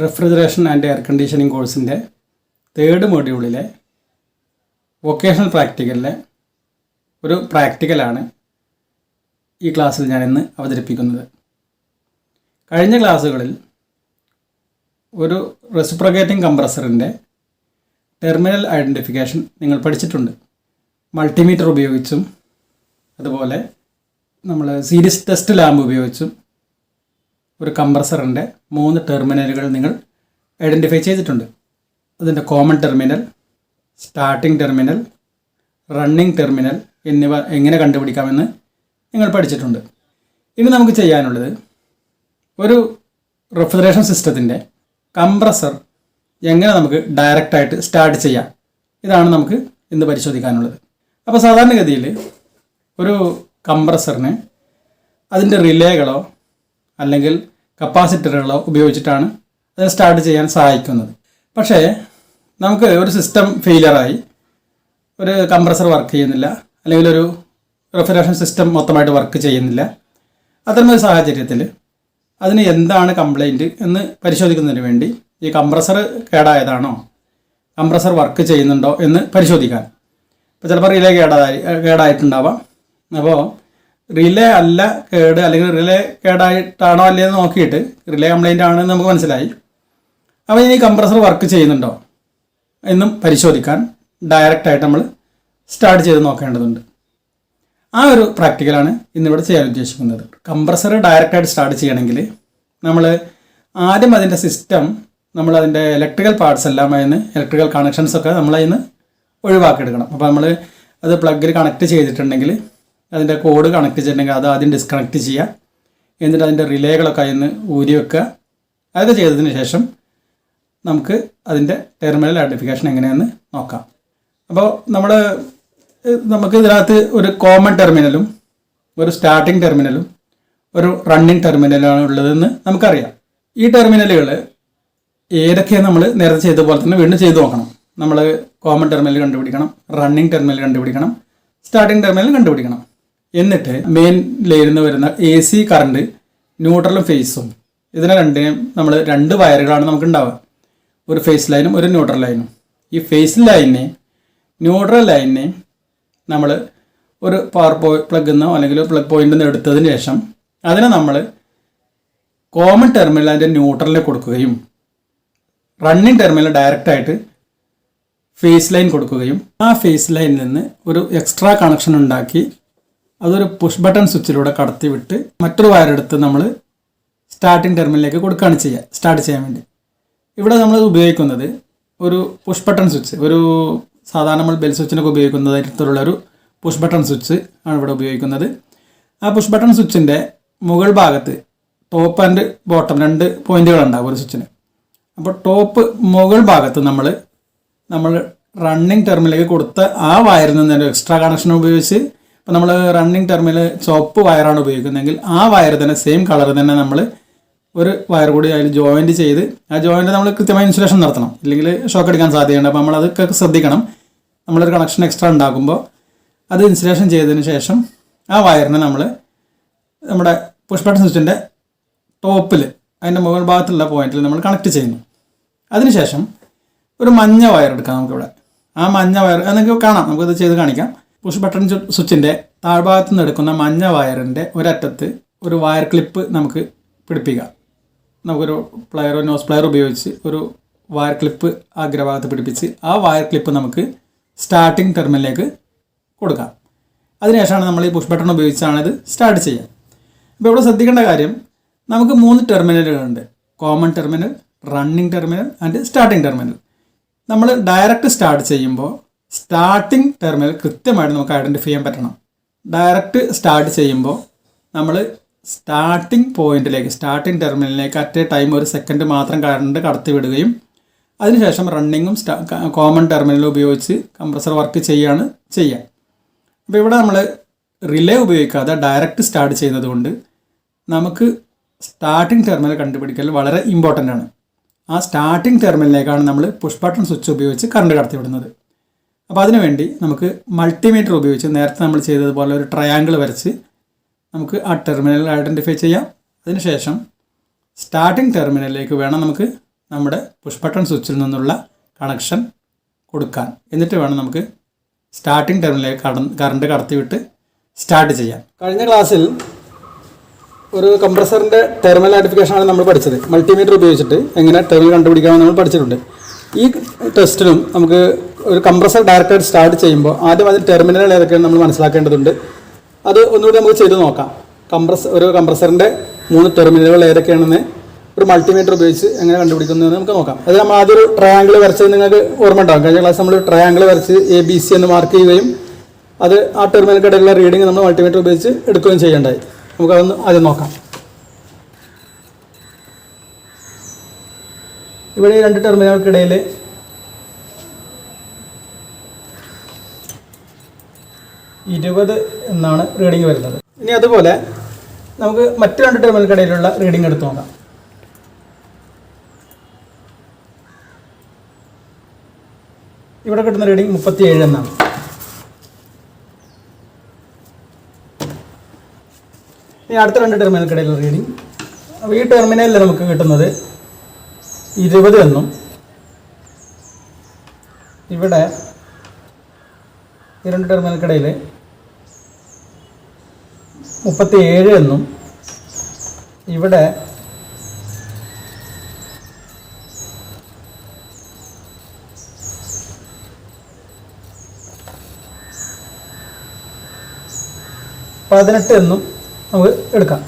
Refrigeration and air conditioning കോഴ്സിൻ്റെ third മൊഡ്യൂളിലെ vocational പ്രാക്ടിക്കലിലെ ഒരു പ്രാക്ടിക്കലാണ് ഈ ക്ലാസ്സിൽ ഞാൻ ഇന്ന് അവതരിപ്പിക്കുന്നത്. കഴിഞ്ഞ ക്ലാസ്സുകളിൽ ഒരു റെസിപ്രോക്കേറ്റിംഗ് കംപ്രസറിൻ്റെ ടെർമിനൽ ഐഡൻറ്റിഫിക്കേഷൻ നിങ്ങൾ പഠിച്ചിട്ടുണ്ട്. മൾട്ടിമീറ്റർ ഉപയോഗിച്ചും അതുപോലെ നമ്മൾ സീരീസ് ടെസ്റ്റ് ലാമ്പ് ഉപയോഗിച്ചും ഒരു കംപ്രസറിൻ്റെ 3 ടെർമിനലുകൾ നിങ്ങൾ ഐഡൻറ്റിഫൈ ചെയ്തിട്ടുണ്ട്. അതിൻ്റെ common terminal, starting terminal, running terminal എന്നിവ എങ്ങനെ കണ്ടുപിടിക്കാമെന്ന് നിങ്ങൾ പഠിച്ചിട്ടുണ്ട്. ഇനി നമുക്ക് ചെയ്യാനുള്ളത് ഒരു റെഫ്രിജറേഷൻ സിസ്റ്റത്തിൻ്റെ കംപ്രസർ എങ്ങനെ നമുക്ക് ഡയറക്റ്റായിട്ട് സ്റ്റാർട്ട് ചെയ്യാം, ഇതാണ് നമുക്ക് ഇന്ന് പരിശോധിക്കാനുള്ളത്. അപ്പോൾ സാധാരണഗതിയിൽ ഒരു കംപ്രസറിന് അതിൻ്റെ റിലേകളോ അല്ലെങ്കിൽ കപ്പാസിറ്ററുകളോ ഉപയോഗിച്ചിട്ടാണ് അത് സ്റ്റാർട്ട് ചെയ്യാൻ സഹായിക്കുന്നത്. പക്ഷേ നമുക്ക് ഒരു സിസ്റ്റം ഫെയിലിയറായി, ഒരു കംപ്രസർ വർക്ക് ചെയ്യുന്നില്ല, അല്ലെങ്കിൽ ഒരു റെഫ്രിജറേഷൻ സിസ്റ്റം മൊത്തമായിട്ട് വർക്ക് ചെയ്യുന്നില്ല. അത്തരമൊരു സാഹചര്യത്തിൽ അതിന് എന്താണ് കംപ്ലൈൻറ്റ് എന്ന് പരിശോധിക്കുന്നതിന് വേണ്ടി ഈ കംപ്രസർ കേടായതാണോ, കംപ്രസർ വർക്ക് ചെയ്യുന്നുണ്ടോ എന്ന് പരിശോധിക്കാൻ. ഇപ്പോൾ ചിലപ്പോൾ റിലേ കേടായിട്ടുണ്ടാവാം. അപ്പോൾ റിലേ അല്ല കേട്, അല്ലെങ്കിൽ റിലേ കേടായിട്ടാണോ അല്ലേന്ന് നോക്കിയിട്ട് റിലേ കംപ്ലൈൻ്റ് ആണെന്ന് നമുക്ക് മനസ്സിലായി. അപ്പോൾ ഇനി കംപ്രസർ വർക്ക് ചെയ്യുന്നുണ്ടോ എന്നും പരിശോധിക്കാൻ ഡയറക്റ്റായിട്ട് നമ്മൾ സ്റ്റാർട്ട് ചെയ്ത് നോക്കേണ്ടതുണ്ട്. ആ ഒരു പ്രാക്ടിക്കലാണ് ഇന്നിവിടെ ചെയ്യാൻ ഉദ്ദേശിക്കുന്നത്. കംപ്രസർ ഡയറക്റ്റായിട്ട് സ്റ്റാർട്ട് ചെയ്യണമെങ്കിൽ നമ്മൾ ആദ്യം അതിൻ്റെ സിസ്റ്റം, നമ്മളതിൻ്റെ ഇലക്ട്രിക്കൽ പാർട്സ് എല്ലാം അതിന് ഇലക്ട്രിക്കൽ കണക്ഷൻസൊക്കെ നമ്മളതിന് ഒഴിവാക്കിയെടുക്കണം. അപ്പോൾ നമ്മൾ അത് പ്ലഗിൽ കണക്ട് ചെയ്തിട്ടുണ്ടെങ്കിൽ അതിൻ്റെ കോഡ് കണക്ട് ചെയ്തിട്ടുണ്ടെങ്കിൽ അത് ആദ്യം ഡിസ്കണക്ട് ചെയ്യുക. എന്നിട്ട് അതിൻ്റെ റിലേകളൊക്കെ അതിന് ഊരി വെക്കുക. അതൊക്കെ ചെയ്തതിന് ശേഷം നമുക്ക് അതിൻ്റെ ടെർമിനൽ ഐഡൻറ്റിഫിക്കേഷൻ എങ്ങനെയാണെന്ന് നോക്കാം. അപ്പോൾ നമുക്ക് ഇതിനകത്ത് ഒരു കോമൺ ടെർമിനലും ഒരു സ്റ്റാർട്ടിംഗ് ടെർമിനലും ഒരു റണ്ണിംഗ് ടെർമിനലാണ് ഉള്ളതെന്ന് നമുക്കറിയാം. ഈ ടെർമിനലുകൾ ഏതൊക്കെയാണ് നമ്മൾ നേരത്തെ ചെയ്ത പോലെ തന്നെ വീണ്ടും ചെയ്തു നോക്കണം. നമ്മൾ കോമൺ ടെർമിനൽ കണ്ടുപിടിക്കണം, റണ്ണിംഗ് ടെർമിനൽ കണ്ടുപിടിക്കണം, സ്റ്റാർട്ടിംഗ് ടെർമിനൽ കണ്ടുപിടിക്കണം. എന്നിട്ട് മെയിൻ ലൈനിൽ വരുന്ന AC കറണ്ട്, ന്യൂട്രലും ഫേസും, ഇതിനെ രണ്ടിനും നമ്മൾ 2 വയറുകളാണ് നമുക്ക് ഉണ്ടാവുക. ഒരു ഫേസ് ലൈനും ഒരു ന്യൂട്രൽ ലൈനും. ഈ ഫേസ് ലൈനിനെയും ന്യൂട്രൽ ലൈനിനെയും നമ്മൾ ഒരു പവർ പ്ലഗിൽ നിന്നോ അല്ലെങ്കിൽ പ്ലഗ് പോയിന്റിൽ നിന്ന് എടുത്തതിന് ശേഷം അതിനെ നമ്മൾ കോമൺ ടെർമിനൽ അതിൻ്റെ ന്യൂട്രലിൽ കൊടുക്കുകയും റണ്ണിംഗ് ടെർമിനൽ ഡയറക്റ്റായിട്ട് ഫേസ് ലൈൻ കൊടുക്കുകയും ആ ഫേസ് ലൈനിൽ നിന്ന് ഒരു എക്സ്ട്രാ കണക്ഷൻ ഉണ്ടാക്കി അതൊരു പുഷ് ബട്ടൺ സ്വിച്ചിലൂടെ കടത്തി വിട്ട് മറ്റൊരു വയറെടുത്ത് നമ്മൾ സ്റ്റാർട്ടിംഗ് ടെർമിനലിലേക്ക് കൊടുക്കുകയാണ് ചെയ്യുക, സ്റ്റാർട്ട് ചെയ്യാൻ വേണ്ടി. ഇവിടെ നമ്മൾ ഉപയോഗിക്കുന്നത് ഒരു പുഷ് ബട്ടൺ സ്വിച്ച്, ഒരു സാധാരണ നമ്മൾ ബെൽ സ്വിച്ചിനൊക്കെ ഉപയോഗിക്കുന്നതായിട്ടുള്ള ഒരു പുഷ് ബട്ടൺ സ്വിച്ച് ആണ് ഇവിടെ ഉപയോഗിക്കുന്നത്. ആ പുഷ് ബട്ടൺ സ്വിച്ചിൻ്റെ മുകൾ ഭാഗത്ത് ടോപ്പ് ആൻഡ് ബോട്ടം 2 പോയിന്റുകളുണ്ടാകും ഒരു സ്വിച്ചിന്. അപ്പോൾ മുകൾ ഭാഗത്ത് നമ്മൾ റണ്ണിംഗ് ടെർമിനലിലേക്ക് കൊടുത്ത ആ വയറിൽ നിന്ന് എക്സ്ട്രാ കണക്ഷൻ ഉപയോഗിച്ച്, ഇപ്പോൾ നമ്മൾ റണ്ണിംഗ് ടെർമിനൽ ചുവപ്പ് വയറാണ് ഉപയോഗിക്കുന്നതെങ്കിൽ ആ വയർ തന്നെ സെയിം കളർ തന്നെ നമ്മൾ ഒരു വയർ കൂടി അതിൽ ജോയിൻറ്റ് ചെയ്ത് ആ ജോയിൻറ്റ് നമ്മൾ കൃത്യമായി ഇൻസുലേഷൻ നടത്തണം, ഇല്ലെങ്കിൽ ഷോക്ക് അടിക്കാൻ സാധ്യതയുണ്ട്. അപ്പോൾ നമ്മളതൊക്കെ ശ്രദ്ധിക്കണം. നമ്മളൊരു കണക്ഷൻ എക്സ്ട്രാ ഉണ്ടാക്കുമ്പോൾ അത് ഇൻസുലേഷൻ ചെയ്തതിന് ശേഷം ആ വയറിനെ നമ്മുടെ പുഷ് ബട്ടൺ സ്വിച്ചിൻ്റെ ടോപ്പിൽ അതിൻ്റെ മുകൾ ഭാഗത്തുള്ള പോയിന്റിൽ നമ്മൾ കണക്ട് ചെയ്യുന്നു. അതിനുശേഷം ഒരു മഞ്ഞ വയർ എടുക്കാം നമുക്കിവിടെ. ആ മഞ്ഞ വയർ എന്നൊക്കെ കാണാം, നമുക്കത് ചെയ്ത് കാണിക്കാം. പുഷ് ബട്ടൺ സ്വിച്ചിൻ്റെ താഴ്ഭാഗത്ത് നിന്ന് എടുക്കുന്ന മഞ്ഞ വയറിൻ്റെ ഒരറ്റത്ത് ഒരു വയർ ക്ലിപ്പ് നമുക്ക് പിടിപ്പിക്കാം. നമുക്കൊരു പ്ലെയറോ നോസ് പ്ലെയർ ഉപയോഗിച്ച് ഒരു വയർ ക്ലിപ്പ് അഗ്രഭാഗത്ത് പിടിപ്പിച്ച് ആ വയർ ക്ലിപ്പ് നമുക്ക് സ്റ്റാർട്ടിംഗ് ടെർമിനലിലേക്ക് കൊടുക്കാം. അതിനുശേഷമാണ് നമ്മൾ ഈ പുഷ് ബട്ടൺ ഉപയോഗിച്ചാണ് ഇത് സ്റ്റാർട്ട് ചെയ്യുക. അപ്പോൾ ഇവിടെ ശ്രദ്ധിക്കേണ്ട കാര്യം, നമുക്ക് 3 ടെർമിനലുകളുണ്ട്: common terminal, running terminal and starting terminal. നമ്മൾ ഡയറക്റ്റ് സ്റ്റാർട്ട് ചെയ്യുമ്പോൾ സ്റ്റാർട്ടിംഗ് ടെർമിനൽ കൃത്യമായിട്ട് നമുക്ക് ഐഡൻറ്റിഫൈ ചെയ്യാൻ പറ്റണം. ഡയറക്റ്റ് സ്റ്റാർട്ട് ചെയ്യുമ്പോൾ നമ്മൾ സ്റ്റാർട്ടിംഗ് പോയിന്റിലേക്ക്, സ്റ്റാർട്ടിംഗ് ടെർമിനലിലേക്ക് അറ്റ് എ ടൈം 1 സെക്കൻഡ് മാത്രം കറണ്ട് കടത്തി വിടുകയും അതിനുശേഷം റണ്ണിങ്ങും കോമൺ ടെർമിനലും ഉപയോഗിച്ച് കംപ്രസർ വർക്ക് ചെയ്യുക. അപ്പോൾ ഇവിടെ നമ്മൾ റിലേ ഉപയോഗിക്കാതെ ഡയറക്റ്റ് സ്റ്റാർട്ട് ചെയ്യുന്നത് കൊണ്ട് നമുക്ക് സ്റ്റാർട്ടിംഗ് ടെർമിനൽ കണ്ടുപിടിക്കൽ വളരെ ഇമ്പോർട്ടൻ്റ് ആണ്. ആ സ്റ്റാർട്ടിംഗ് ടെർമിനലിലേക്കാണ് നമ്മൾ പുഷ് ബട്ടൺ സ്വിച്ച് ഉപയോഗിച്ച് കറണ്ട് കടത്തി വിടുന്നത്. അപ്പോൾ അതിനുവേണ്ടി നമുക്ക് മൾട്ടിമീറ്റർ ഉപയോഗിച്ച് നേരത്തെ നമ്മൾ ചെയ്തതുപോലെ ഒരു ട്രയാങ്കിൾ വരച്ച് നമുക്ക് ആ ടെർമിനൽ ഐഡൻറ്റിഫൈ ചെയ്യാം. അതിനുശേഷം സ്റ്റാർട്ടിംഗ് ടെർമിനലിലേക്ക് വേണം നമുക്ക് നമ്മുടെ പുഷ് ബട്ടൺ സ്വിച്ചിൽ നിന്നുള്ള കണക്ഷൻ കൊടുക്കാൻ. എന്നിട്ട് വേണം നമുക്ക് സ്റ്റാർട്ടിംഗ് ടെർമിനലിലേക്ക് കറണ്ട് കടത്തിവിട്ട് സ്റ്റാർട്ട് ചെയ്യാൻ. കഴിഞ്ഞ ക്ലാസ്സിൽ ഒരു കംപ്രസറിൻ്റെ ടെർമിനൽ ഐഡൻറ്റിഫിക്കേഷനാണ് നമ്മൾ പഠിച്ചത്. മൾട്ടിമീറ്റർ ഉപയോഗിച്ചിട്ട് എങ്ങനെ ടെർമിനൽ കണ്ടുപിടിക്കാമെന്ന് നമ്മൾ പഠിച്ചിട്ടുണ്ട്. ഈ ടെസ്റ്റിലും നമുക്ക് ഒരു കംപ്രസർ ഡയറക്റ്റായിട്ട് സ്റ്റാർട്ട് ചെയ്യുമ്പോൾ ആദ്യം അതിൽ ടെർമിനലുകൾ ഏതൊക്കെയാണ് നമ്മൾ മനസ്സിലാക്കേണ്ടതുണ്ട്. അത് ഒന്നുകൂടി നമുക്ക് ചെയ്ത് നോക്കാം. ഒരു കംപ്രസറിൻ്റെ 3 ടെർമിനലുകൾ ഏതൊക്കെയാണെന്ന് ഒരു മൾട്ടിമീറ്റർ ഉപയോഗിച്ച് എങ്ങനെ കണ്ടുപിടിക്കുന്നതെന്ന് നമുക്ക് നോക്കാം. അത് നമ്മൾ ആദ്യം ഒരു ട്രയാങ്കിൾ വരച്ചത് നിങ്ങൾക്ക് ഓർമ്മ ഉണ്ടാകും. കഴിഞ്ഞ ക്ലാസ് നമ്മൾ ട്രയാങ്കിൾ വരച്ച് ABC എന്ന് മാർക്ക് ചെയ്യുകയും അത് ആ ടെർമിനൽക്കിടയിലുള്ള റീഡിങ് നമ്മൾ മൾട്ടിമീറ്റർ ഉപയോഗിച്ച് എടുക്കുകയും ചെയ്യേണ്ടായി. നമുക്കതൊന്ന് ആദ്യം നോക്കാം. ഇവിടെ 2 ടെർമിനലുകൾക്കിടയിൽ എന്നാണ് റീഡിങ് വരുന്നത്. ഇനി അതുപോലെ നമുക്ക് മറ്റ് 2 ടെർമിനലുകൾക്കിടയിലുള്ള റീഡിങ് എടുത്ത് നോക്കാം. ഇവിടെ കിട്ടുന്ന റീഡിങ് 37 എന്നാണ്. ഇനി അടുത്ത 2 ടെർമിനലുകൾക്കിടയിലുള്ള റീഡിങ്, അപ്പോൾ ഈ ടെർമിനലിൽ നമുക്ക് കിട്ടുന്നത് 20 എന്നും ഇവിടെ ഈ 2 ടെർമിനലുകൾക്കിടയിൽ 37 എന്നും ഇവിടെ 18 എന്നും നമുക്ക് എടുക്കാം.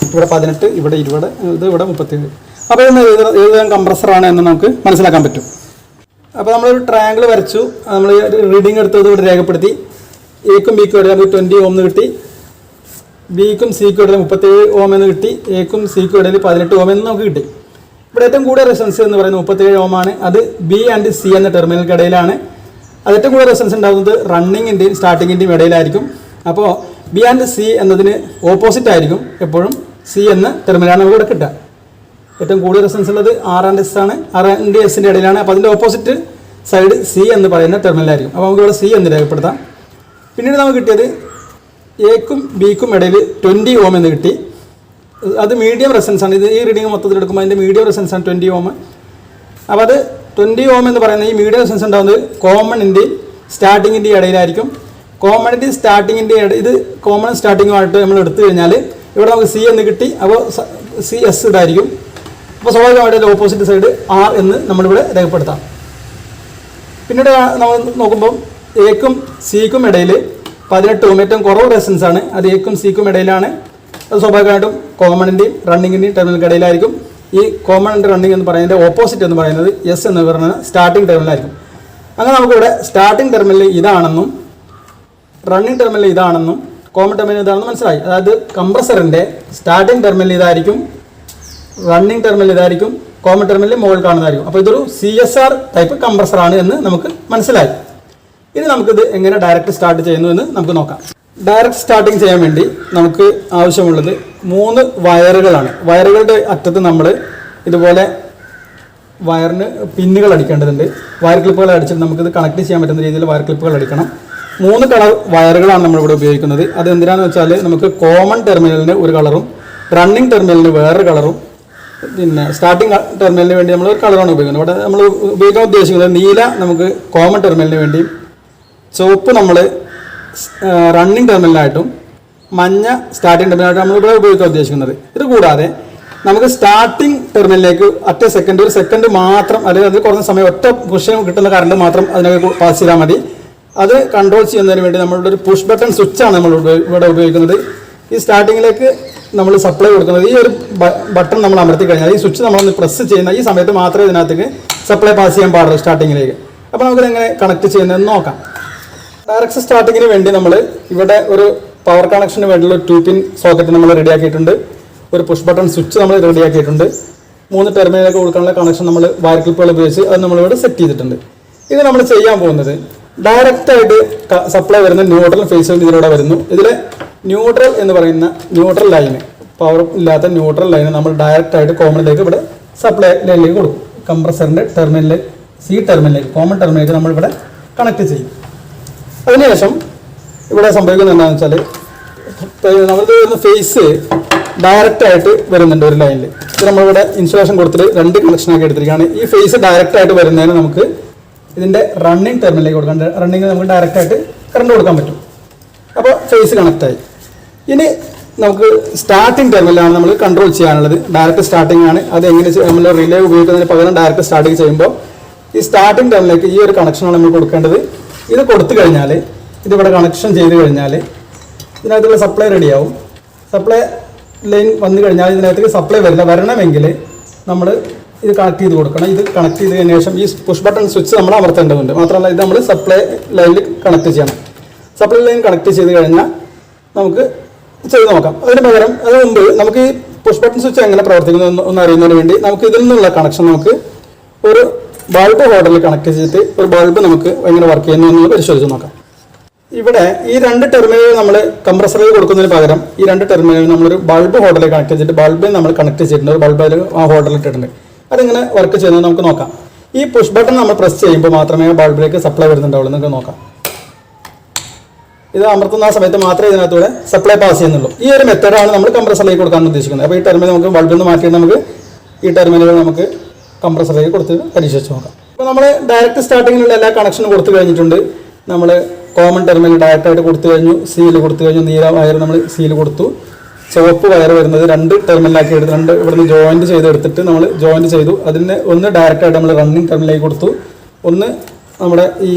ഇവിടെ 18, ഇവിടെ 20, ഇവിടെ 37. അപ്പോൾ ഇന്ന് ഏത് കംപ്രസറാണ് എന്ന് നമുക്ക് മനസ്സിലാക്കാൻ പറ്റും. അപ്പോൾ നമ്മളൊരു ട്രയാങ്കിൾ വരച്ചു. നമ്മൾ റീഡിങ് എടുത്തത് ഇവിടെ രേഖപ്പെടുത്തി. എക്കും ബിക്കും ഇടയിൽ നമുക്ക് 20 ഓം എന്ന് കിട്ടി. ബിക്കും സിക്കും ഇടയിൽ 37 ഓം എന്ന് കിട്ടി. എക്കും സിക്കും ഇടയിൽ 18 ഓം എന്ന് നമുക്ക് കിട്ടി. ഇവിടെ ഏറ്റവും കൂടുതൽ റെസിസ്റ്റൻസ് എന്ന് പറയുന്നത് 37 ഓം ആണ്. അത് ബി ആൻഡ് സി എന്ന ടെർമിനൽക്കിടയിലാണ്. അത് ഏറ്റവും കൂടുതൽ റെസിസ്റ്റൻസ് ഉണ്ടാകുന്നത് റണ്ണിങ്ങിൻ്റെയും സ്റ്റാർട്ടിങ്ങിൻ്റെയും ഇടയിലായിരിക്കും. അപ്പോൾ ബി ആൻഡ് സി എന്നതിന് ഓപ്പോസിറ്റ് ആയിരിക്കും എപ്പോഴും സി എന്ന ടെർമിനലാണ് നമുക്ക് ഇവിടെ കിട്ടുക. ഏറ്റവും കൂടുതൽ റെസിസ്റ്റൻസ് ഉള്ളത് R ആൻഡ് S ആണ്. R ആൻഡ് Sൻ്റെ ഇടയിലാണ്. അപ്പോൾ അതിൻ്റെ ഓപ്പോസിറ്റ് സൈഡ് സി എന്ന് പറയുന്ന ടെർമിനലായിരിക്കും. അപ്പോൾ നമുക്ക് ഇവിടെ സി എന്ന് രേഖപ്പെടുത്താം. പിന്നീട് നമുക്ക് കിട്ടിയത് എക്കും ബിക്കും ഇടയിൽ 20 ഓം എന്ന് കിട്ടി. അത് മീഡിയം റെസിസ്റ്റൻസ് ആണ്. ഇത് ഈ റീഡിങ് മൊത്തത്തിൽ എടുക്കുമ്പോൾ അതിൻ്റെ മീഡിയം റെസിസ്റ്റൻസ് ആണ് 20 ഓം. അപ്പോൾ അത് 20 ഓം എന്ന് പറയുന്ന ഈ മീഡിയം റെസിസ്റ്റൻസ് ഉണ്ടാകുന്നത് കോമണിൻ്റെയും സ്റ്റാർട്ടിങ്ങിൻ്റെയും ഇടയിലായിരിക്കും. കോമണിൻ്റെയും സ്റ്റാർട്ടിങ്ങിൻ്റെയും ഇത് കോമൺ സ്റ്റാർട്ടിങ്ങുമായിട്ട് നമ്മൾ എടുത്തു കഴിഞ്ഞാൽ ഇവിടെ നമുക്ക് സി എന്ന് കിട്ടി. അപ്പോൾ CS ഇതായിരിക്കും. അപ്പോൾ സ്വാഭാവികമായിട്ട് ഓപ്പോസിറ്റ് സൈഡ് R എന്ന് നമ്മളിവിടെ രേഖപ്പെടുത്താം. പിന്നീട് നമ്മൾ നോക്കുമ്പം എക്കും സിക്കും ഇടയിൽ 18 ഓം ഏറ്റവും കുറവ് റെസിസ്റ്റൻസ് ആണ്. അത് എക്കും സിക്കും ഇടയിലാണ്. അത് സ്വാഭാവികമായിട്ടും കോമണിൻ്റെയും റണ്ണിങ്ങിൻ്റെയും ടെർമിനൽക്കിടയിലായിരിക്കും. ഈ കോമൺ ആൻഡ് റണ്ണിങ് എന്ന് പറയുന്നതിൻ്റെ ഓപ്പോസിറ്റ് എന്ന് പറയുന്നത് S എന്ന് പറയുന്ന സ്റ്റാർട്ടിംഗ് ടെർമിനലായിരിക്കും. അങ്ങനെ നമുക്കിവിടെ സ്റ്റാർട്ടിംഗ് ടെർമിനൽ ഇതാണെന്നും റണ്ണിങ് ടെർമിനൽ ഇതാണെന്നും കോമൺ ടെർമിനൽ ഇതാണെന്നും മനസ്സിലായി. അതായത് കംപ്രസറിൻ്റെ സ്റ്റാർട്ടിംഗ് ടെർമിനൽ ഇതായിരിക്കും, റണ്ണിങ് ടെർമിനൽ ഇതായിരിക്കും, കോമൺ ടെർമിനൽ മുകളിൽ കാണുന്നതായിരിക്കും. അപ്പോൾ ഇതൊരു CSR ടൈപ്പ് കംപ്രസറാണ് എന്ന് നമുക്ക് മനസ്സിലായി. ഇനി നമുക്കിത് എങ്ങനെ ഡയറക്റ്റ് സ്റ്റാർട്ട് ചെയ്യുന്നു എന്ന് നമുക്ക് നോക്കാം. ഡയറക്റ്റ് സ്റ്റാർട്ടിങ് ചെയ്യാൻ വേണ്ടി നമുക്ക് ആവശ്യമുള്ളത് 3 വയറുകളാണ്. വയറുകളുടെ അറ്റത്ത് നമ്മൾ ഇതുപോലെ വയറിന് പിന്നുകൾ അടിക്കേണ്ടതുണ്ട്. വയർ ക്ലിപ്പുകൾ അടിച്ചിട്ട് നമുക്കിത് കണക്ട് ചെയ്യാൻ പറ്റുന്ന രീതിയിൽ വയർ ക്ലിപ്പുകൾ അടിക്കണം. 3 കളർ വയറുകളാണ് നമ്മളിവിടെ ഉപയോഗിക്കുന്നത്. അത് എന്തിനാണെന്ന് വെച്ചാൽ നമുക്ക് കോമൺ ടെർമിനലിന് ഒരു കളറും റണ്ണിങ് ടെർമിനലിന് വേറൊരു കളറും പിന്നെ സ്റ്റാർട്ടിംഗ് ടെർമിനലിന് വേണ്ടി നമ്മൾ ഒരു കളറാണ് ഉപയോഗിക്കുന്നത്. ഇവിടെ നമ്മൾ ഉപയോഗിക്കാൻ ഉദ്ദേശിക്കുന്നത് നീല നമുക്ക് കോമൺ ടെർമിനലിന് വേണ്ടിയും ചുവപ്പ് നമ്മൾ റണ്ണിങ് ടെർമിനലായിട്ടും മഞ്ഞ സ്റ്റാർട്ടിംഗ് ടെർമിനലായിട്ടും നമ്മളിവിടെ ഉപയോഗിക്കാൻ ഉദ്ദേശിക്കുന്നത്. ഇത് കൂടാതെ നമുക്ക് സ്റ്റാർട്ടിംഗ് ടെർമിനലിലേക്ക് ഒരു സെക്കൻഡ് മാത്രം, അല്ലെങ്കിൽ അതിൽ കുറഞ്ഞ സമയം ഒറ്റ പുഷ് കിട്ടുന്ന കറണ്ട് മാത്രം അതിനൊക്കെ പാസ് ചെയ്താൽ മതി. അത് കൺട്രോൾ ചെയ്യുന്നതിന് വേണ്ടി നമ്മളുടെ ഒരു പുഷ് ബട്ടൺ സ്വിച്ചാണ് നമ്മൾ ഇവിടെ ഉപയോഗിക്കുന്നത്. ഈ സ്റ്റാർട്ടിങ്ങിലേക്ക് നമ്മൾ സപ്ലൈ കൊടുക്കുന്നത് ഈ ഒരു ബട്ടൺ നമ്മൾ അമർത്തി കഴിഞ്ഞാൽ ഈ സ്വിച്ച് നമ്മളൊന്ന് പ്രസ് ചെയ്യുന്ന ഈ സമയത്ത് മാത്രമേ ഇതിനകത്തേക്ക് സപ്ലൈ പാസ് ചെയ്യാൻ പാടുള്ളൂ സ്റ്റാർട്ടിങ്ങിലേക്ക്. അപ്പോൾ നമുക്കിത് എങ്ങനെ കണക്ട് ചെയ്യുന്നതെന്ന് നോക്കാം. ഡയറക്റ്റ് സ്റ്റാർട്ടിങ്ങിന് വേണ്ടി നമ്മൾ ഇവിടെ ഒരു പവർ കണക്ഷന് വേണ്ടിയുള്ള 2 പിൻ സോക്കറ്റ് നമ്മൾ റെഡിയാക്കിയിട്ടുണ്ട്. ഒരു പുഷ് ബട്ടൺ സ്വിച്ച് നമ്മൾ റെഡിയാക്കിയിട്ടുണ്ട്. 3 ടെർമിനലിലേക്ക് കൊടുക്കാനുള്ള കണക്ഷൻ നമ്മൾ വയർ ക്ലിപ്പുകൾ ഉപയോഗിച്ച് അത് നമ്മളിവിടെ സെറ്റ് ചെയ്തിട്ടുണ്ട്. ഇത് നമ്മൾ ചെയ്യാൻ പോകുന്നത് ഡയറക്റ്റായിട്ട് സപ്ലൈ വരുന്ന ന്യൂട്രൽ ഫേസ് ഇതിലൂടെ വരുന്നു. ഇതിൽ ന്യൂട്രൽ എന്ന് പറയുന്ന ന്യൂട്രൽ ലൈന്, പവർ ഇല്ലാത്ത ന്യൂട്രൽ ലൈന് നമ്മൾ ഡയറക്റ്റായിട്ട് കോമണിലേക്ക് ഇവിടെ സപ്ലൈ ലൈനിലേക്ക് കൊടുക്കും. കംപ്രസറിൻ്റെ ടെർമിനലിൽ സി ടെർമിനലിലേക്ക് കോമൺ ടെർമിനലിലേക്ക് നമ്മളിവിടെ കണക്ട് ചെയ്യും. അതിനുശേഷം ഇവിടെ സംഭവിക്കുന്നത് എന്താണെന്ന് വെച്ചാൽ നമ്മൾ വരുന്ന ഫേസ് ഡയറക്റ്റ് ആയിട്ട് വരുന്നുണ്ട് ഒരു ലൈനിൽ. ഇത് നമ്മളിവിടെ ഇൻസുലേഷൻ കൊടുത്തിട്ട് 2 കണക്ഷനാക്കി എടുത്തിരിക്കുകയാണ്. ഈ ഫേസ് ഡയറക്റ്റ് ആയിട്ട് വരുന്നതിന് നമുക്ക് ഇതിൻ്റെ റണ്ണിങ് ടെർമിനലിലേക്ക് കൊടുക്കാം. റണ്ണിങ് നമുക്ക് ഡയറക്റ്റ് ആയിട്ട് കറണ്ട് കൊടുക്കാൻ പറ്റും. അപ്പോൾ ഫേസ് കണക്റ്റായി. ഇനി നമുക്ക് സ്റ്റാർട്ടിങ് ടെർമിനലാണ് നമ്മൾ കൺട്രോൾ ചെയ്യാനുള്ളത്. ഡയറക്റ്റ് സ്റ്റാർട്ടിംഗ് ആണ്. അത് എങ്ങനെ നമ്മൾ റിലേ ഉപയോഗിക്കുന്നതിന് പകരം ഡയറക്റ്റ് സ്റ്റാർട്ടിങ് ചെയ്യുമ്പോൾ ഈ സ്റ്റാർട്ടിംഗ് ടെർമിനലിലേക്ക് ഈ ഒരു കണക്ഷനാണ് നമ്മൾ കൊടുക്കേണ്ടത്. ഇത് കൊടുത്തു കഴിഞ്ഞാൽ ഇതിവിടെ കണക്ഷൻ ചെയ്ത് കഴിഞ്ഞാൽ ഇതിനകത്തുള്ള സപ്ലൈ റെഡിയാവും. സപ്ലൈ ലൈൻ വന്നു കഴിഞ്ഞാൽ ഇതിനകത്തേക്ക് സപ്ലൈ വരണമെങ്കിൽ നമ്മൾ ഇത് കണക്ട് ചെയ്ത് കൊടുക്കണം. ഇത് കണക്ട് ചെയ്തതിന് ശേഷം ഈ പുഷ് ബട്ടൺ സ്വിച്ച് നമ്മൾ അമർത്തേണ്ടതുണ്ട്. മാത്രമല്ല ഇത് നമ്മൾ സപ്ലൈ ലൈനിൽ കണക്ട് ചെയ്യണം. സപ്ലൈ ലൈൻ കണക്ട് ചെയ്ത് കഴിഞ്ഞാൽ നമുക്ക് ചെയ്ത് നോക്കാം. അതിന് പകരം അതിന് മുമ്പ് നമുക്ക് ഈ പുഷ് ബട്ടൺ സ്വിച്ച് എങ്ങനെ പ്രവർത്തിക്കുന്നു എന്ന് അറിയുന്നതിന് വേണ്ടി നമുക്ക് ഇതിൽ നിന്നുള്ള കണക്ഷൻ നമുക്ക് ഒരു ബൾബ് ഹോൾഡറിൽ കണക്ട് ചെയ്തിട്ട് ഒരു ബൾബ് നമുക്ക് എങ്ങനെ വർക്ക് ചെയ്യുന്നു എന്ന് പരിശോധിച്ച് നോക്കാം. ഇവിടെ ഈ 2 ടെർമിനലുകൾ നമ്മൾ കംപ്രസറിൽ കൊടുക്കുന്നതിന് പകരം ഈ 2 ടെർമിനലുകൾ നമ്മളൊരു ബൾബ് ഹോൾഡറിൽ കണക്ട് ചെയ്തിട്ട് ബൾബിൽ നമ്മൾ കണക്ട് ചെയ്തിട്ടുണ്ട്. ഒരു ബൾബ് അതിൽ ആ ഹോൾഡറിൽ ഇട്ടിട്ടുണ്ട്. അതെങ്ങനെ വർക്ക് ചെയ്യുന്നത് നമുക്ക് നോക്കാം. ഈ പുഷ് ബട്ടൺ നമ്മൾ പ്രസ് ചെയ്യുമ്പോൾ മാത്രമേ ബൾബിലേക്ക് സപ്ലൈ വരുന്നുണ്ടാവുള്ളൂ. നിങ്ങൾക്ക് നോക്കാം. ഇത് അമർത്തുന്ന ആ സമയത്ത് മാത്രമേ ഇതിനകത്തൂടെ സപ്ലൈ പാസ് ചെയ്യുന്നുള്ളൂ. ഈ ഒരു മെത്തേഡാണ് നമ്മൾ കംപ്രസറിലേക്ക് കൊടുക്കാൻ ഉദ്ദേശിക്കുന്നത്. അപ്പോൾ ഈ ടെർമിനൽ നമുക്ക് ബൾബിൽ നിന്ന് മാറ്റിയിട്ട് നമുക്ക് ഈ ടെർമിനലുകൾ നമുക്ക് കംപ്രസറിലേക്ക് കൊടുത്ത് പരീക്ഷിച്ച് നോക്കാം. അപ്പോൾ നമ്മൾ ഡയറക്റ്റ് സ്റ്റാർട്ടിങ്ങിലുള്ള എല്ലാ കണക്ഷനും കൊടുത്തു കഴിഞ്ഞിട്ടുണ്ട്. നമ്മൾ കോമൺ ടെർമിനൽ ഡയറക്റ്റായിട്ട് കൊടുത്തു കഴിഞ്ഞു. സീൽ കൊടുത്തു കഴിഞ്ഞു. നീല വയർ നമ്മൾ സീൽ കൊടുത്തു. ചുവപ്പ് വയർ വരുന്നത് 2 ടെർമിനലാക്കി എടുത്ത് 2 ഇവിടുന്ന് ജോയിൻറ്റ് ചെയ്തെടുത്തിട്ട് നമ്മൾ ജോയിൻറ്റ് ചെയ്തു. അതിന് ഒന്ന് ഡയറക്റ്റായിട്ട് നമ്മൾ റണ്ണിങ് ടെർമിനലിലേക്ക് കൊടുത്തു. ഒന്ന് നമ്മുടെ ഈ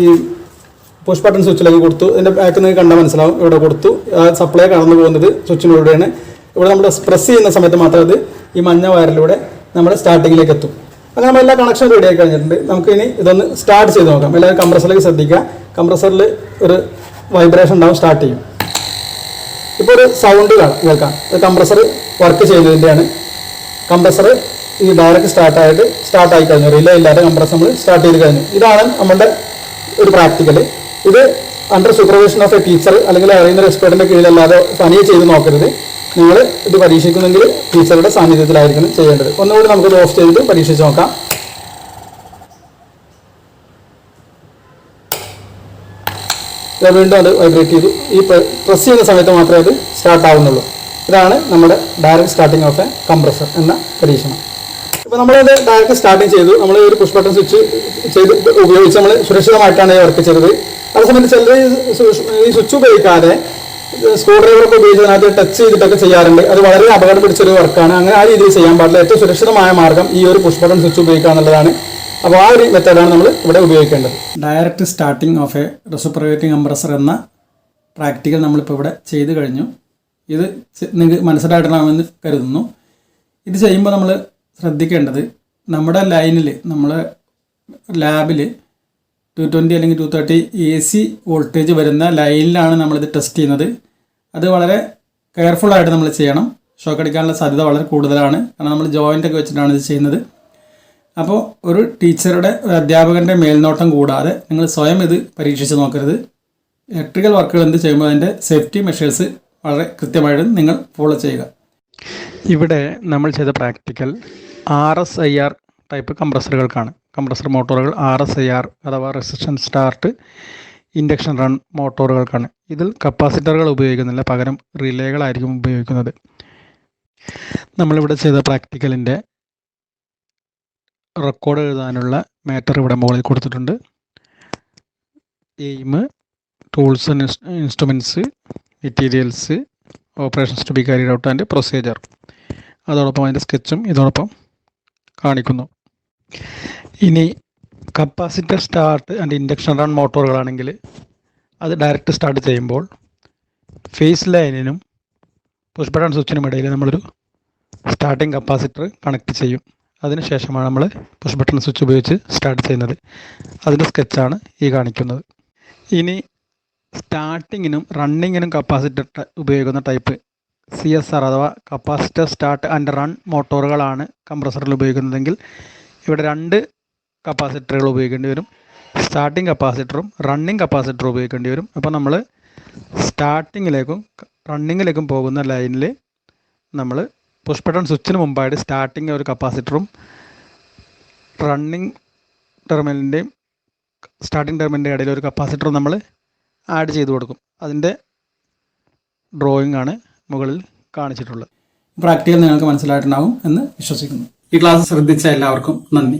പുഷ് ബട്ടൺ സ്വിച്ചിലേക്ക് കൊടുത്തു. ഇതിൻ്റെ ബാക്കിൽ നിന്ന് കണ്ടാൽ മനസ്സിലാവും. ഇവിടെ കൊടുത്തു. സപ്ലൈ കടന്നു പോകുന്നത് സ്വിച്ചിലൂടെയാണ്. ഇവിടെ നമ്മൾ പ്രസ് ചെയ്യുന്ന സമയത്ത് മാത്രം അത് ഈ മഞ്ഞ വയറിലൂടെ നമ്മൾ സ്റ്റാർട്ടിങ്ങിലേക്ക് എത്തും. അങ്ങനെ നമ്മൾ എല്ലാ കണക്ഷനും റെഡി ആയി കഴിഞ്ഞിട്ടുണ്ട്. നമുക്ക് ഇനി ഇതൊന്ന് സ്റ്റാർട്ട് ചെയ്ത് നോക്കാം. എല്ലാവരും കംപ്രസറിലേക്ക് ശ്രദ്ധിക്കുക. കംപ്രസറിൽ ഒരു വൈബ്രേഷൻ ഉണ്ടാവും. സ്റ്റാർട്ട് ചെയ്യും. ഇപ്പോൾ ഒരു സൗണ്ട് കേൾക്കാം. കംപ്രസർ വർക്ക് ചെയ്യുന്നതിൻ്റെയാണ്. കംപ്രസർ ഈ ഡയറക്റ്റ് സ്റ്റാർട്ടായി കഴിഞ്ഞു. റിലേ ഇല്ലാതെ കംപ്രസർ നമ്മൾ സ്റ്റാർട്ട് ചെയ്ത് കഴിഞ്ഞു. ഇതാണ് നമ്മുടെ ഒരു പ്രാക്ടിക്കൽ. ഇത് under supervision of A teacher അല്ലെങ്കിൽ അറിയുന്ന ഒരു എക്സ്പേർട്ടിൻ്റെ കീഴിലല്ലാതെ തനിയെ ചെയ്ത് നോക്കരുത്. നിങ്ങൾ ഇത് പരീക്ഷിക്കുന്നെങ്കിൽ ടീച്ചറുടെ സാന്നിധ്യത്തിലായിരിക്കണം ചെയ്യേണ്ടത്. ഒന്നുകൂടി നമുക്കിത് ഓഫ് ചെയ്തിട്ട് പരീക്ഷിച്ച് നോക്കാം. വീണ്ടും അത് വൈബ്രേറ്റ് ചെയ്തു. ഈ പ്രസ് ചെയ്യുന്ന സമയത്ത് മാത്രമേ അത് സ്റ്റാർട്ട് ആവുന്നുള്ളൂ. ഇതാണ് നമ്മുടെ direct starting of A compressor എന്ന പരീക്ഷണം. ഇപ്പോൾ നമ്മളത് ഡയറക്റ്റ് സ്റ്റാർട്ടിങ് ചെയ്തു. നമ്മൾ ഒരു പുഷ് ബട്ടൺ സ്വിച്ച് ഉപയോഗിച്ച് നമ്മൾ സുരക്ഷിതമായിട്ടാണ് വർക്ക് ചെയ്തത്. അതേസമയത്ത് ചിലർ ഈ സ്വിച്ച് ഉപയോഗിക്കാതെ സ്ക്രൂ ഡ്രൈവറൊക്കെ ഉപയോഗിച്ച് അതിനകത്ത് ടച്ച് ചെയ്തിട്ടൊക്കെ ചെയ്യാറുണ്ട്. അത് വളരെ അപകടം പിടിച്ചൊരു വർക്കാണ്. അങ്ങനെ ആ രീതിയിൽ ചെയ്യാൻ പാടില്ല. ഏറ്റവും സുരക്ഷിതമായ മാർഗ്ഗം ഈ ഒരു പുഷ് ബട്ടൺ സ്വിച്ച് ഉപയോഗിക്കുക എന്നുള്ളതാണ്. അപ്പോൾ ആ ഒരു മെത്തേഡാണ് നമ്മൾ ഇവിടെ ഉപയോഗിക്കേണ്ടത്. Direct starting of A reciprocating compressor എന്ന പ്രാക്ടിക്കൽ നമ്മളിപ്പോൾ ഇവിടെ ചെയ്ത് കഴിഞ്ഞു. ഇത് നിങ്ങൾക്ക് മനസ്സിലായിട്ടുണ്ടാകുമെന്ന് കരുതുന്നു. ഇത് ചെയ്യുമ്പോൾ നമ്മൾ ശ്രദ്ധിക്കേണ്ടത് നമ്മുടെ ലൈനിൽ നമ്മൾ ലാബിൽ 220 അല്ലെങ്കിൽ 230 AC വോൾട്ടേജ് വരുന്ന ലൈനിലാണ് നമ്മളിത് ടെസ്റ്റ് ചെയ്യുന്നത്. അത് വളരെ കെയർഫുള്ളായിട്ട് നമ്മൾ ചെയ്യണം. ഷോക്ക് അടിക്കാനുള്ള സാധ്യത വളരെ കൂടുതലാണ്. കാരണം നമ്മൾ ജോയിൻ്റൊക്കെ വെച്ചിട്ടാണ് ഇത് ചെയ്യുന്നത്. അപ്പോൾ ഒരു ടീച്ചറുടെ ഒരു അധ്യാപകൻ്റെ മേൽനോട്ടം കൂടാതെ നിങ്ങൾ സ്വയം ഇത് പരീക്ഷിച്ച് നോക്കരുത്. ഇലക്ട്രിക്കൽ വർക്കുകൾ എന്ത് ചെയ്യുമ്പോൾ അതിൻ്റെ സേഫ്റ്റി മെഷേഴ്സ് വളരെ കൃത്യമായിട്ട് നിങ്ങൾ ഫോളോ ചെയ്യുക. ഇവിടെ നമ്മൾ ചെയ്ത പ്രാക്ടിക്കൽ RSIR ടൈപ്പ് കംപ്രസറുകൾക്കാണ്. കംപ്രസർ മോട്ടോറുകൾ RSIR അഥവാ റെസിസ്റ്റൻ സ്റ്റാർട്ട് ഇൻഡക്ഷൻ റൺ മോട്ടോറുകൾക്കാണ്. ഇതിൽ കപ്പാസിറ്ററുകൾ ഉപയോഗിക്കുന്നില്ല, പകരം റിലേകളായിരിക്കും ഉപയോഗിക്കുന്നത്. നമ്മളിവിടെ ചെയ്ത പ്രാക്ടിക്കലിൻ്റെ റെക്കോർഡ് എഴുതാനുള്ള മാറ്റർ ഇവിടെ മുകളിൽ കൊടുത്തിട്ടുണ്ട്. Aim, tools and instruments, materials, operations to be carried out and procedure. അതോടൊപ്പം അതിൻ്റെ സ്കെച്ചും ഇതോടൊപ്പം കാണിക്കുന്നു. ഇനി capacitor start and induction run മോട്ടോറുകളാണെങ്കിൽ അത് ഡയറക്റ്റ് സ്റ്റാർട്ട് ചെയ്യുമ്പോൾ ഫേസ് ലൈനിനും പുഷ് ബട്ടൺ സ്വിച്ചിനും ഇടയിൽ നമ്മളൊരു സ്റ്റാർട്ടിംഗ് കപ്പാസിറ്റർ കണക്ട് ചെയ്യും. അതിനുശേഷമാണ് നമ്മൾ പുഷ് ബട്ടൺ സ്വിച്ച് ഉപയോഗിച്ച് സ്റ്റാർട്ട് ചെയ്യുന്നത്. അതിൻ്റെ സ്കെച്ചാണ് ഈ കാണിക്കുന്നത്. ഇനി സ്റ്റാർട്ടിങ്ങിനും റണ്ണിങ്ങിനും കപ്പാസിറ്റർ ഉപയോഗിക്കുന്ന ടൈപ്പ് CSR അഥവാ കപ്പാസിറ്റർ സ്റ്റാർട്ട് ആൻഡ് റൺ മോട്ടോറുകളാണ് കംപ്രസറിൽ ഉപയോഗിക്കുന്നതെങ്കിൽ ഇവിടെ 2 കപ്പാസിറ്ററുകൾ ഉപയോഗിക്കേണ്ടി വരും. സ്റ്റാർട്ടിംഗ് കപ്പാസിറ്ററും റണ്ണിങ് കപ്പാസിറ്ററും ഉപയോഗിക്കേണ്ടി വരും. അപ്പോൾ നമ്മൾ സ്റ്റാർട്ടിങ്ങിലേക്കും റണ്ണിങ്ങിലേക്കും പോകുന്ന ലൈനിൽ നമ്മൾ പുഷ് ബട്ടൺ സ്വിച്ചിന് മുമ്പായിട്ട് സ്റ്റാർട്ടിങ് ഒരു കപ്പാസിറ്ററും റണ്ണിങ് ടെർമിനലിൻ്റെയും സ്റ്റാർട്ടിംഗ് ടെർമിനലിൻ്റെ ഇടയിൽ ഒരു കപ്പാസിറ്ററും നമ്മൾ ആഡ് ചെയ്ത് കൊടുക്കും. അതിൻ്റെ ഡ്രോയിങ് ആണ് മുകളിൽ കാണിച്ചിട്ടുള്ളത്. പ്രാക്ടിക്കൽ നിങ്ങൾക്ക് മനസ്സിലായിട്ടുണ്ടാവും എന്ന് വിശ്വസിക്കുന്നു. ഈ ക്ലാസ് ശ്രദ്ധിച്ച എല്ലാവർക്കും നന്ദി.